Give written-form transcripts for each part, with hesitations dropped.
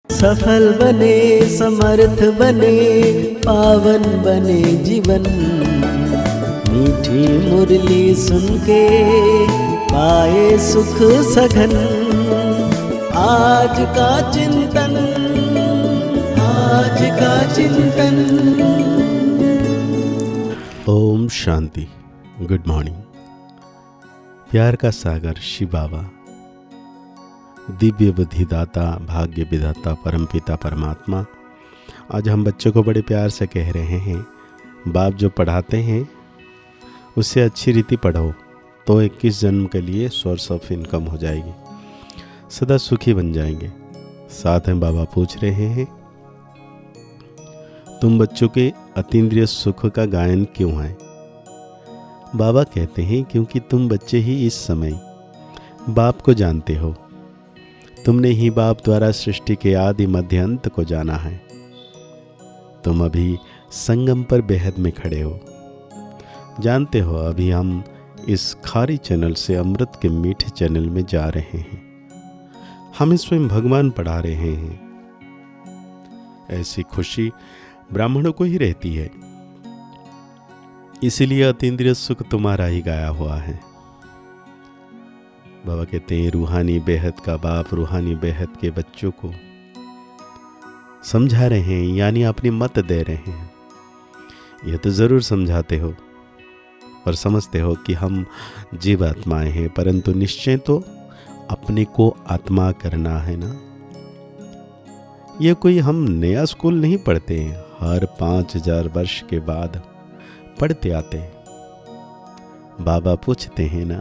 सफल बने, समर्थ बने, पावन बने जीवन। मीठी मुरली सुन के पाए सुख सघन। आज का चिंतन, आज का चिंतन। ओम शांति। Good morning. प्यार का सागर शिव बाबा, दिव्य बुद्धिदाता, भाग्य विधाता, परमपिता परमात्मा, आज हम बच्चों को बड़े प्यार से कह रहे हैं, बाप जो पढ़ाते हैं उससे अच्छी रीति पढ़ो तो 21 जन्म के लिए सोर्स ऑफ इनकम हो जाएगी, सदा सुखी बन जाएंगे। साथ में बाबा पूछ रहे हैं, तुम बच्चों के अतीन्द्रिय सुख का गायन क्यों है? बाबा कहते हैं, क्योंकि तुम बच्चे ही इस समय बाप को जानते हो। तुमने ही बाप द्वारा सृष्टि के आदि मध्य अंत को जाना है। तुम अभी संगम पर बेहद में खड़े हो। जानते हो, अभी हम इस खारी चैनल से अमृत के मीठे चैनल में जा रहे हैं। हमें स्वयं भगवान पढ़ा रहे हैं। ऐसी खुशी ब्राह्मणों को ही रहती है, इसीलिए अतीन्द्रिय सुख तुम्हारा ही गाया हुआ है। बाबा कहते हैं, रूहानी बेहद का बाप रूहानी बेहद के बच्चों को समझा रहे हैं, यानी अपनी मत दे रहे हैं। यह तो जरूर समझाते हो और समझते हो कि हम जीव आत्माएं हैं, परंतु निश्चय तो अपने को आत्मा करना है ना। यह कोई हम नया स्कूल नहीं पढ़ते हैं, हर 5000 वर्ष के बाद पढ़ते आते हैं। बाबा पूछते हैं ना,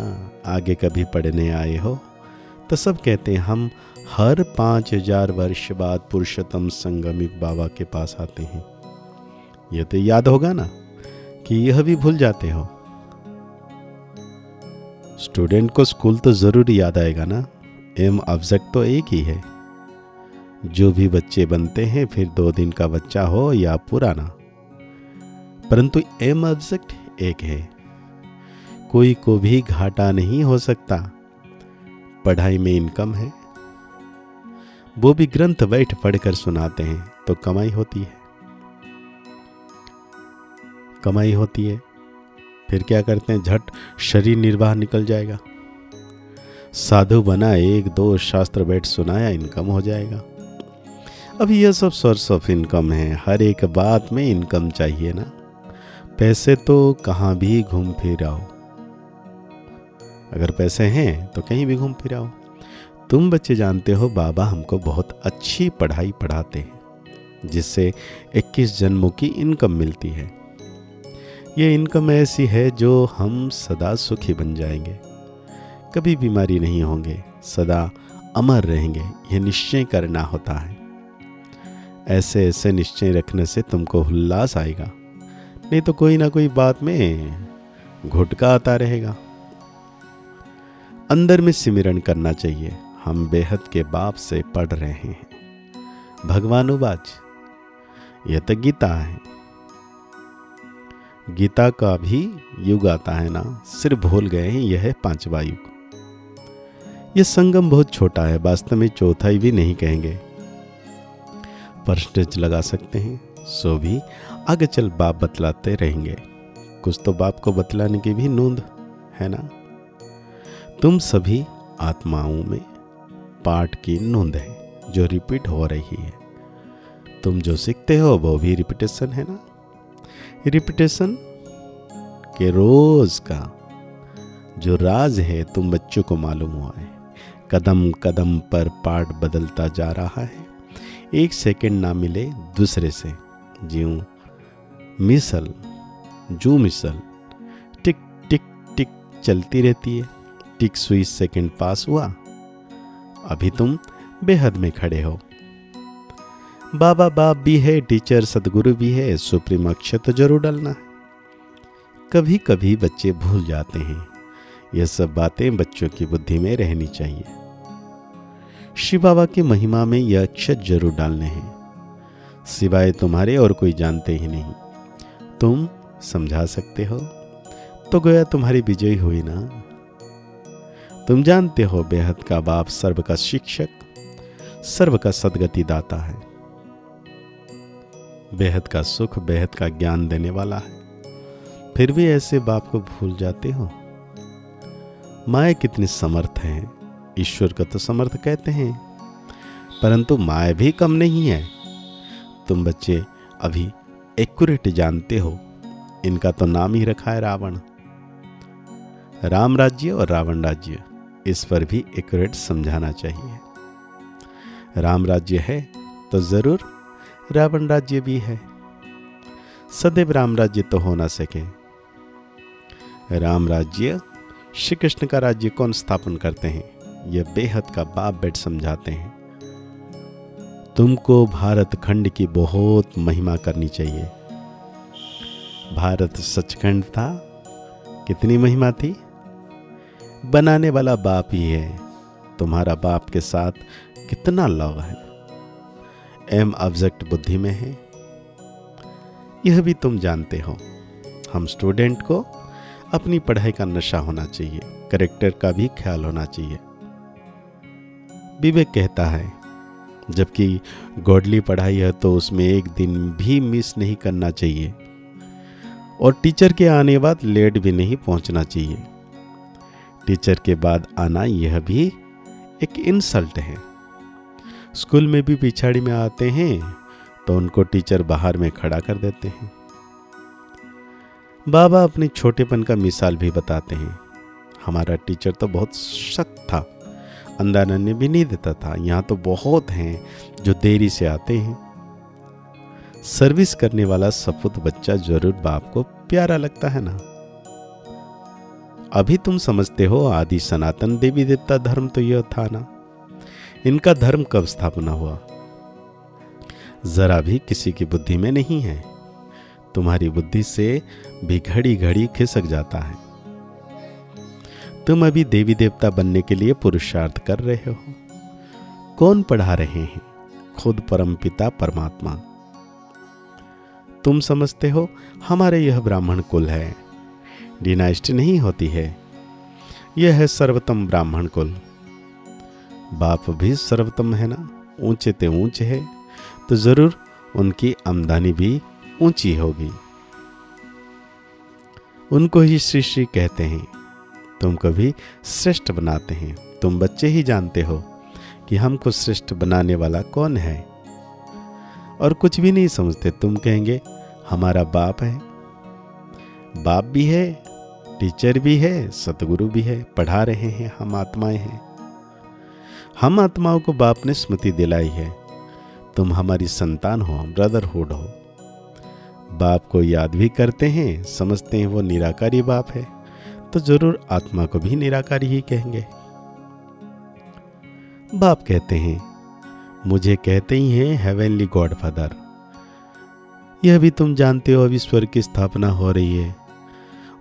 आगे कभी पढ़ने आए हो? तो सब कहते हैं, हम हर 5000 वर्ष बाद पुरुषोत्तम संगमित बाबा के पास आते हैं। यह तो याद होगा ना, कि यह भी भूल जाते हो। स्टूडेंट को स्कूल तो जरूर याद आएगा ना, एम ऑब्जेक्ट तो एक ही है। जो भी बच्चे बनते हैं, फिर 2 दिन का बच्चा हो या पुराना, परंतु एम ऑब्जेक्ट एक है। कोई को भी घाटा नहीं हो सकता। पढ़ाई में इनकम है, वो भी ग्रंथ बैठ पढ़कर सुनाते हैं तो कमाई होती है। कमाई होती है, फिर क्या करते हैं, झट शरीर निर्वाह निकल जाएगा। साधु बना, 1-2 शास्त्र बैठ सुनाया, इनकम हो जाएगा। अब यह सब सोर्स ऑफ इनकम है। हर एक बात में इनकम चाहिए ना। पैसे तो कहाँ भी घूम फिर आओ, अगर पैसे हैं तो कहीं भी घूम फिर आओ। तुम बच्चे जानते हो, बाबा हमको बहुत अच्छी पढ़ाई पढ़ाते हैं, जिससे 21 जन्मों की इनकम मिलती है। ये इनकम ऐसी है जो हम सदा सुखी बन जाएंगे, कभी बीमारी नहीं होंगे, सदा अमर रहेंगे। यह निश्चय करना होता है। ऐसे ऐसे निश्चय रखने से तुमको उल्लास आएगा, नहीं तो कोई ना कोई बात में घुटका आता रहेगा। अंदर में सिमरन करना चाहिए। हम बेहद के बाप से पढ़ रहे हैं भगवानुवाच। यह तो गीता है। गीता का भी युग आता है ना, सिर्फ भूल गए हैं, यह है 5वां युग। यह संगम बहुत छोटा है, वास्तव में चौथाई भी नहीं कहेंगे। परसेंटेज लगा सकते हैं, सो भी आगे चल बाप बतलाते रहेंगे। कुछ तो बाप को बतलाने की भी नूंद है ना। तुम सभी आत्माओं में पाठ की नूंद है, जो रिपीट हो रही है। तुम जो सीखते हो वो भी रिपीटेशन है ना। रिपीटेशन के रोज का जो राज है, तुम बच्चों को मालूम हुआ है। कदम कदम पर पाठ बदलता जा रहा है। 1 सेकंड ना मिले दूसरे से, ज्यों मिसल जू मिसल टिक टिक टिक चलती रहती है। टिक सुई सेकंड पास हुआ, अभी तुम बेहद में खड़े हो। बाबा बाप भी है, टीचर सदगुरु भी है, सुप्रीम अक्षर तो जरूर डालना है। कभी कभी बच्चे भूल जाते हैं। यह सब बातें बच्चों की बुद्धि में रहनी चाहिए। शिव बाबा की महिमा में यह अक्षर जरूर डालने हैं, सिवाय तुम्हारे और कोई जानते ही नहीं। तुम समझा सकते हो तो गोया तुम्हारी विजय हुई ना। तुम जानते हो, बेहद का बाप सर्व का शिक्षक, सर्व का सद्गति दाता है, बेहद का सुख, बेहद का ज्ञान देने वाला है। फिर भी ऐसे बाप को भूल जाते हो। माया कितनी समर्थ है, ईश्वर को तो समर्थ कहते हैं, परंतु माया भी कम नहीं है। तुम बच्चे अभी एक्यूरेट जानते हो, इनका तो नाम ही रखा है रावण। राम राज्य और रावण राज्य, इस पर भी एक्यूरेट समझाना चाहिए। राम राज्य है तो जरूर रावण राज्य भी है। सदैव राम राज्य तो हो ना सके। राम राज्य, श्री कृष्ण का राज्य कौन स्थापन करते हैं, यह बेहद का बाप बेट समझाते हैं। तुमको भारत खंड की बहुत महिमा करनी चाहिए। भारत सचखंड था, कितनी महिमा थी। बनाने वाला बाप ही है। तुम्हारा बाप के साथ कितना लव है, एम ऑब्जेक्ट बुद्धि में है, यह भी तुम जानते हो। हम स्टूडेंट को अपनी पढ़ाई का नशा होना चाहिए, कैरेक्टर का भी ख्याल होना चाहिए। विवेक कहता है जबकि गॉडली पढ़ाई है तो उसमें एक दिन भी मिस नहीं करना चाहिए, और टीचर के आने बाद लेट भी नहीं पहुंचना चाहिए। टीचर के बाद आना यह भी एक इंसल्ट है। स्कूल में भी पिछाड़ी में आते हैं तो उनको टीचर बाहर में खड़ा कर देते हैं। बाबा अपने छोटेपन का मिसाल भी बताते हैं। हमारा टीचर तो बहुत सख्त था, अंदर आने भी नहीं देता था। यहाँ तो बहुत हैं जो देरी से आते हैं। सर्विस करने वाला सपूत बच्चा जरूर बाप को प्यारा लगता है ना। अभी तुम समझते हो आदि सनातन देवी देवता धर्म तो यह था ना। इनका धर्म कब स्थापना हुआ, जरा भी किसी की बुद्धि में नहीं है। तुम्हारी बुद्धि से भी घड़ी घड़ी खिसक जाता है। तुम अभी देवी देवता बनने के लिए पुरुषार्थ कर रहे हो। कौन पढ़ा रहे हैं? खुद परमपिता परमात्मा। तुम समझते हो हमारे यह ब्राह्मण कुल है, डिनाइस्टी नहीं होती है, यह है सर्वोत्तम ब्राह्मण कुल। बाप भी सर्वोत्तम है ना, ऊंचे ते ऊंचे है, तो जरूर उनकी आमदनी भी ऊंची होगी। उनको ही श्री श्री कहते हैं, तुमको भी श्रेष्ठ बनाते हैं। तुम बच्चे ही जानते हो कि हमको श्रेष्ठ बनाने वाला कौन है, और कुछ भी नहीं समझते। तुम कहेंगे हमारा बाप है। बाप भी है, टीचर भी है, सतगुरु भी है, पढ़ा रहे हैं। हम आत्माएं हैं। हम आत्माओं को बाप ने स्मृति दिलाई है, तुम हमारी संतान हो, ब्रदरहुड हो। बाप को याद भी करते हैं, समझते हैं वो निराकारी बाप है, तो जरूर आत्मा को भी निराकारी ही कहेंगे। बाप कहते हैं, मुझे कहते ही हैं हेवनली गॉडफादर। यह भी तुम जानते हो, अब ईश्वर की स्थापना हो रही है,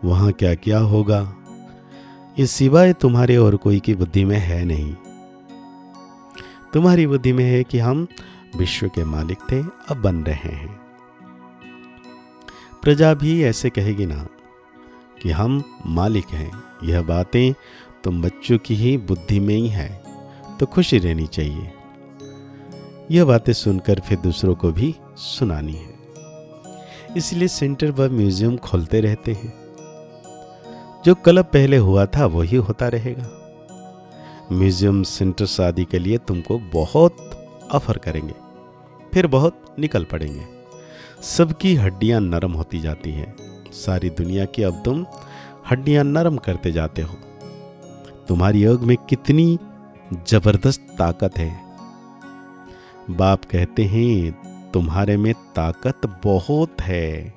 वहां क्या क्या होगा ये सिवाय तुम्हारे और कोई की बुद्धि में है नहीं। तुम्हारी बुद्धि में है कि हम विश्व के मालिक थे, अब बन रहे हैं। प्रजा भी ऐसे कहेगी ना कि हम मालिक हैं। यह बातें तुम बच्चों की ही बुद्धि में ही है, तो खुशी रहनी चाहिए। यह बातें सुनकर फिर दूसरों को भी सुनानी है। इसलिए सेंटर व म्यूजियम खोलते रहते हैं। जो क्लब पहले हुआ था वही होता रहेगा। म्यूजियम सेंटर शादी के लिए तुमको बहुत ऑफर करेंगे, फिर बहुत निकल पड़ेंगे। सबकी हड्डियां नरम होती जाती हैं। सारी दुनिया की अब तुम हड्डियां नरम करते जाते हो। तुम्हारी योग में कितनी जबरदस्त ताकत है। बाप कहते हैं तुम्हारे में ताकत बहुत है।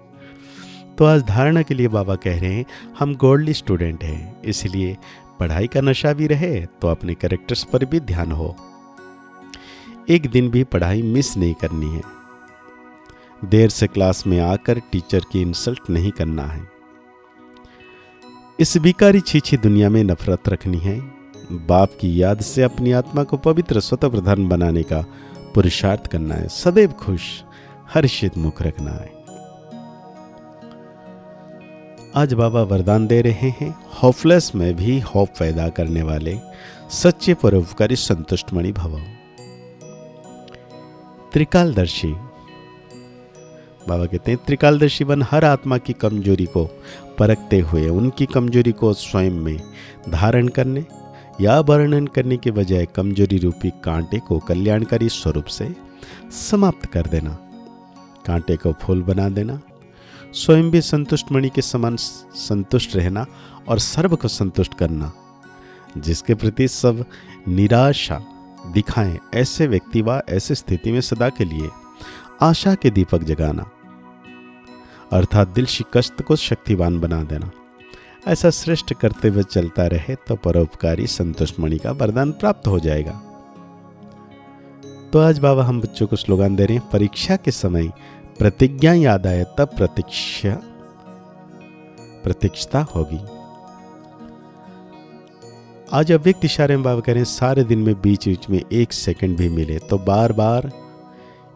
तो आज धारणा के लिए बाबा कह रहे हैं हम गॉडली स्टूडेंट हैं, इसलिए पढ़ाई का नशा भी रहे तो अपने कैरेक्टर्स पर भी ध्यान हो। एक दिन भी पढ़ाई मिस नहीं करनी है। देर से क्लास में आकर टीचर की इंसल्ट नहीं करना है। इस बिकारी छीछी दुनिया में नफरत रखनी है। बाप की याद से अपनी आत्मा को पवित्र स्वतंत्र धर्म बनाने का पुरुषार्थ करना है। सदैव खुश हर्षित मुख रखना है। आज बाबा वरदान दे रहे हैं, होपलेस में भी होप पैदा करने वाले सच्चे परोपकारी संतुष्टमणि भव। त्रिकालदर्शी। बाबा कहते हैं त्रिकालदर्शी बन हर आत्मा की कमजोरी को परखते हुए उनकी कमजोरी को स्वयं में धारण करने या वर्णन करने के बजाय कमजोरी रूपी कांटे को कल्याणकारी स्वरूप से समाप्त कर देना, कांटे को फूल बना देना, स्वयं भी संतुष्ट मणि के समान संतुष्ट रहना और सर्व को संतुष्ट करना, जिसके प्रति सब निराशा दिखाएं ऐसे व्यक्ति व ऐसे स्थिति में सदा के लिए आशा के दीपक जगाना, अर्थात दिल शिकस्त को शक्तिवान बना देना। ऐसा श्रेष्ठ करते हुए चलता रहे तो परोपकारी संतुष्ट मणि का वरदान प्राप्त हो जाएगा। तो आज बाबा हम बच्चों को स्लोगन दे रहे हैं, परीक्षा के समय प्रतिज्ञा याद आए तब प्रतीक्षता होगी। आज अव्यक्त इशारे में बाबा कह रहे हैं सारे दिन में बीच बीच में 1 सेकंड भी मिले तो बार बार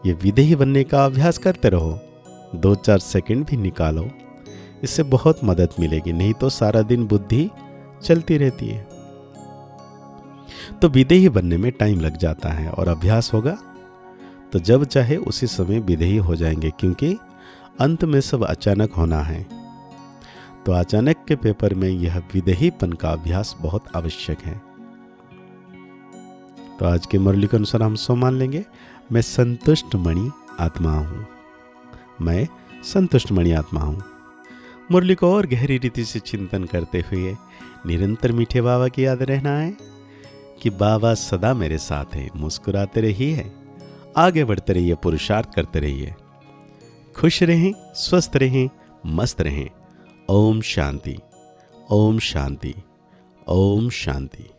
ये विदेही बनने का अभ्यास करते रहो। 2-4 सेकंड भी निकालो, इससे बहुत मदद मिलेगी। नहीं तो सारा दिन बुद्धि चलती रहती है। तो विदेही बनने में टाइम लग जाता है और अभ्यास होगा तो जब चाहे उसी समय विदेही हो जाएंगे, क्योंकि अंत में सब अचानक होना है। तो अचानक के पेपर में यह विदेहीपन का अभ्यास बहुत आवश्यक है। तो आज के मुरली के अनुसार हम सो मान लेंगे, मैं संतुष्ट मणि आत्मा हूं, मैं संतुष्ट मणि आत्मा हूं। मुरली को और गहरी रीति से चिंतन करते हुए निरंतर मीठे बाबा की याद रहना है कि बाबा सदा मेरे साथ है। मुस्कुराते रहिए, आगे बढ़ते रहिए, पुरुषार्थ करते रहिए, खुश रहें, स्वस्थ रहें, मस्त रहें। ओम शांति, ओम शांति, ओम शांति।